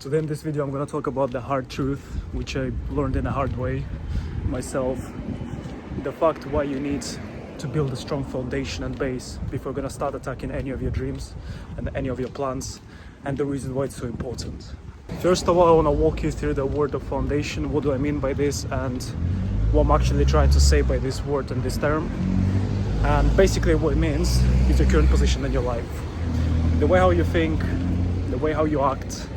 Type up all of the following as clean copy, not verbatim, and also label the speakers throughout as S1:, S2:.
S1: Today in this video I'm going to talk about the hard truth, which I learned in a hard way myself. The fact why you need to build a strong foundation and base before you're going to start attacking any of your dreams and any of your plans, and the reason why it's so important. First of all, I want to walk you through the word of foundation. What do I mean by this and what I'm actually trying to say by this word and this term. And basically what it means is your current position in your life. The way how you think, the way how you act,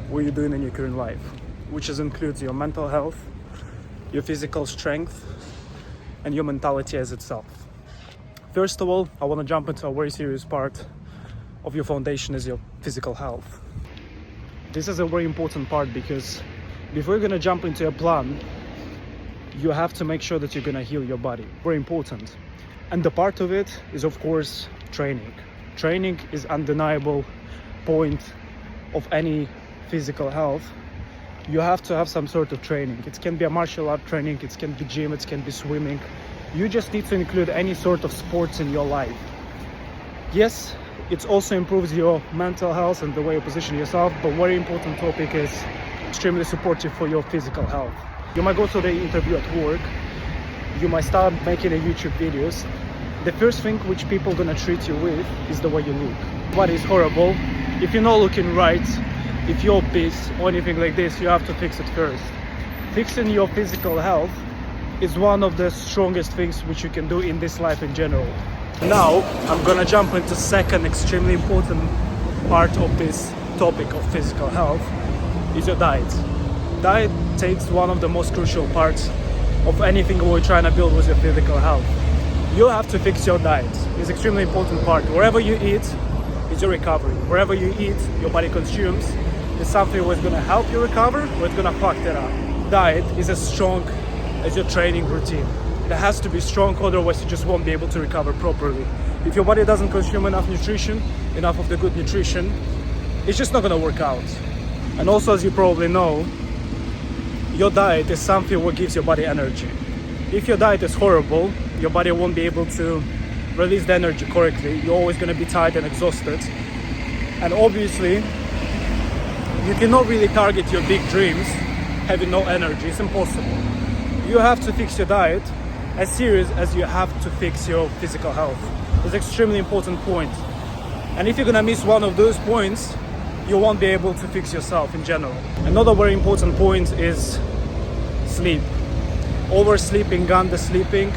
S1: what you're doing in your current life, which includes your mental health, your physical strength, and your mentality as itself. First of all, I want to jump into a very serious part of your foundation is your physical health. This is a very important part because before you're going to jump into a plan, you have to make sure that you're going to heal your body. Very important. And the part of it is, of course, training. Training is undeniable point of any physical health. You have to have some sort of training. It can be a martial art training, it can be gym, it can be swimming. You just need to include any sort of sports in your life. Yes, it also improves your mental health and the way you position yourself, but very important topic is extremely supportive for your physical health. You might go to the interview at work, you might start making a YouTube videos. The first thing which people are gonna treat you with is the way you look. What is horrible, if you're not looking right, if you're obese or anything like this, you have to fix it first. Fixing your physical health is one of the strongest things which you can do in this life in general. Now, I'm gonna jump into second extremely important part of this topic of physical health, is your diet. Diet takes one of the most crucial parts of anything we're trying to build with your physical health. You have to fix your diet. It's an extremely important part. Wherever you eat is your recovery. Wherever you eat, your body consumes, is something that's going to help you recover or it's going to fuck that up. Diet is as strong as your training routine. It has to be strong, otherwise you just won't be able to recover properly. If your body doesn't consume enough nutrition, enough of the good nutrition, it's just not going to work out. And also, as you probably know, your diet is something what gives your body energy. If your diet is horrible, your body won't be able to release the energy correctly. You're always going to be tired and exhausted. And obviously, you cannot really target your big dreams having no energy. It's impossible. You have to fix your diet as serious as you have to fix your physical health. It's an extremely important point. And if you're going to miss one of those points, you won't be able to fix yourself in general. Another very important point is sleep. Oversleeping, undersleeping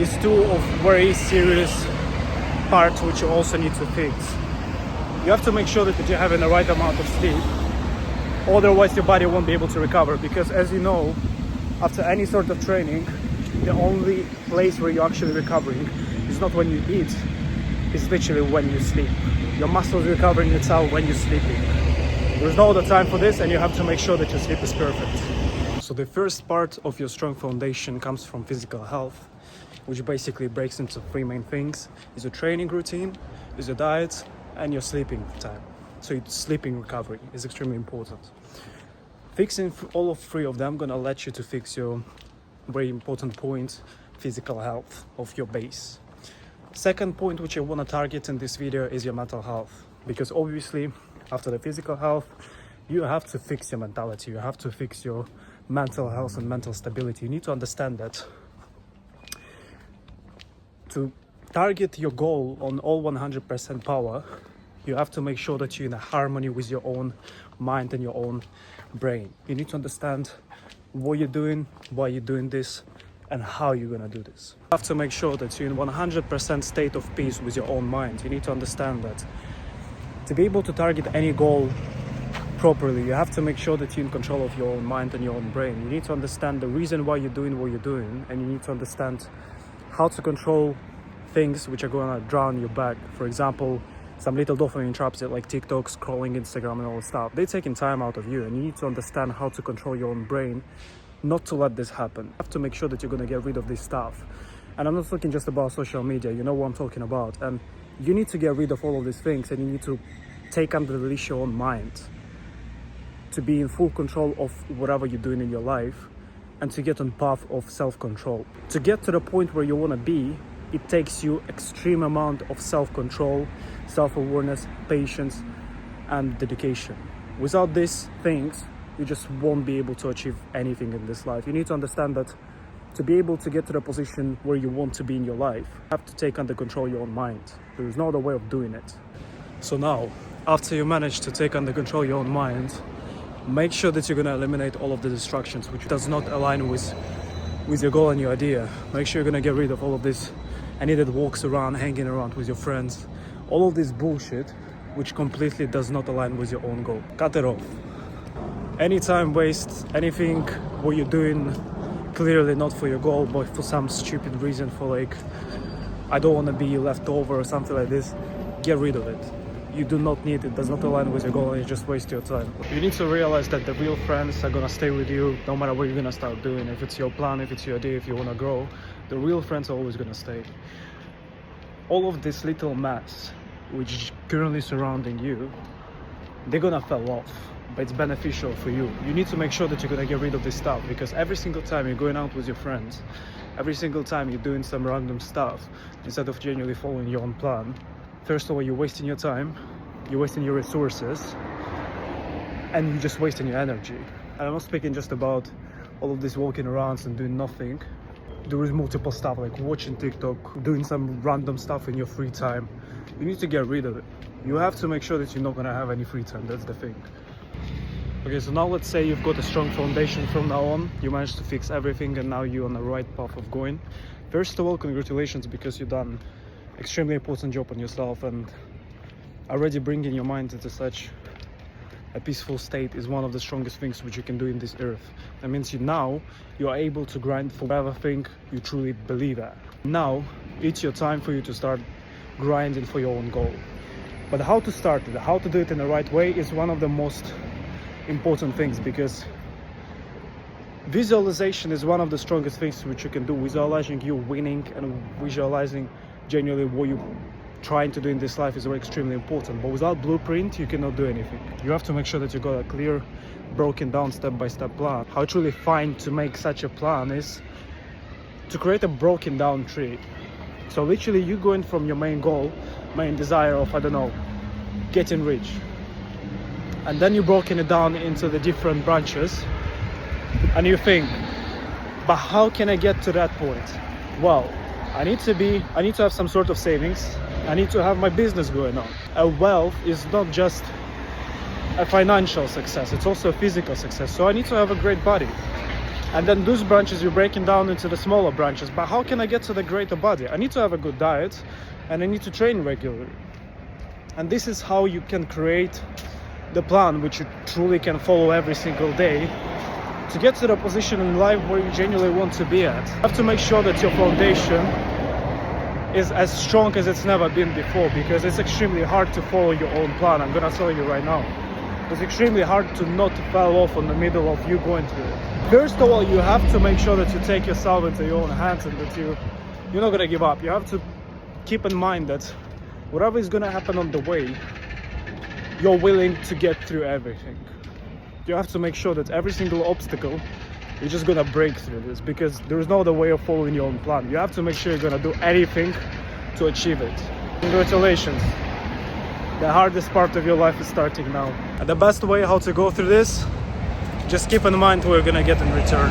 S1: is two of very serious parts which you also need to fix. You have to make sure that you're having the right amount of sleep, otherwise your body won't be able to recover, because as you know, after any sort of training, the only place where you're actually recovering is not when you eat, it's literally when you sleep. Your muscles recovering itself when you're sleeping. There's no other time for this, and you have to make sure that your sleep is perfect. So the first part of your strong foundation comes from physical health, which basically breaks into three main things. Is your training routine, is your diet, and your sleeping time. So your sleeping recovery is extremely important. Fixing all of three of them gonna let you to fix your very important point, physical health of your base. Second point which I want to target in this video is your mental health, because obviously after the physical health you have to fix your mentality, you have to fix your mental health and mental stability. You need to understand that to target your goal on all 100% power, you have to make sure that you're in a harmony with your own mind and your own brain. You need to understand what you're doing, why you're doing this, and how you're gonna do this. You have to make sure that you're in 100% state of peace with your own mind. You need to understand that to be able to target any goal properly, you have to make sure that you're in control of your own mind and your own brain. You need to understand the reason why you're doing what you're doing, and you need to understand how to control things which are gonna drown your back. For example, some little dopamine traps like TikTok, scrolling Instagram and all that stuff. They're taking time out of you, and you need to understand how to control your own brain not to let this happen. You have to make sure that you're going to get rid of this stuff. And I'm not talking just about social media, you know what I'm talking about. And you need to get rid of all of these things, and you need to take under the leash your own mind to be in full control of whatever you're doing in your life, and to get on path of self-control. To get to the point where you want to be, it takes you extreme amount of self-control, self-awareness, patience, and dedication. Without these things, you just won't be able to achieve anything in this life. You need to understand that to be able to get to the position where you want to be in your life, you have to take under control your own mind. There is no other way of doing it. So now, after you manage to take under control your own mind, make sure that you're going to eliminate all of the distractions which does not align with your goal and your idea. Make sure you're going to get rid of all of this any that walks around, hanging around with your friends, all of this bullshit which completely does not align with your own goal. Cut it off. Any time waste, anything what you're doing clearly not for your goal but for some stupid reason, for like I don't want to be left over or something like this, get rid of it. You do not need it, does not align with your goal, and you just waste your time. You need to realize that the real friends are gonna stay with you no matter what you're gonna start doing. If it's your plan, if it's your idea, if you wanna grow, the real friends are always gonna stay. All of this little mass which is currently surrounding you, they're gonna fall off, but it's beneficial for you. You need to make sure that you're gonna get rid of this stuff, because every single time you're going out with your friends, every single time you're doing some random stuff, instead of genuinely following your own plan, first of all, you're wasting your time, you're wasting your resources, and you're just wasting your energy. And I'm not speaking just about all of this walking around and doing nothing. There is multiple stuff like watching TikTok, doing some random stuff in your free time. You need to get rid of it. You have to make sure that you're not gonna have any free time, that's the thing. Okay, so now let's say you've got a strong foundation from now on, you managed to fix everything and now you're on the right path of going. First of all, congratulations, because you've done extremely important job on yourself, and already bringing your mind into such a peaceful state is one of the strongest things which you can do in this earth. That means you are able to grind for whatever thing you truly believe at. Now it's your time for you to start grinding for your own goal. But how to start it, how to do it in the right way is one of the most important things, because visualization is one of the strongest things which you can do. Visualizing you winning and visualizing genuinely what you're trying to do in this life is extremely important. But without blueprint, you cannot do anything. You have to make sure that you got a clear, broken down step-by-step plan. How to really find to make such a plan is to create a broken down tree. So literally you going from your main goal, main desire of, I don't know, getting rich. And then you're broken it down into the different branches, and you think, but how can I get to that point? Well, I need to have some sort of savings. I need to have my business going on. A wealth is not just a financial success, it's also a physical success. So I need to have a great body. And then those branches you're breaking down into the smaller branches. But how can I get to the greater body? I need to have a good diet and I need to train regularly. And this is how you can create the plan which you truly can follow every single day to get to the position in life where you genuinely want to be at. You have to make sure that your foundation is as strong as it's never been before, because it's extremely hard to follow your own plan. I'm gonna tell you right now. It's extremely hard to not fall off in the middle of you going through it. First of all, you have to make sure that you take yourself into your own hands and that you're not gonna give up. You have to keep in mind that whatever is gonna happen on the way, you're willing to get through everything. You have to make sure that every single obstacle, you're just gonna break through this, because there is no other way of following your own plan. You have to make sure you're gonna do anything to achieve it. Congratulations. The hardest part of your life is starting now. And the best way how to go through this, just keep in mind what you're gonna get in return.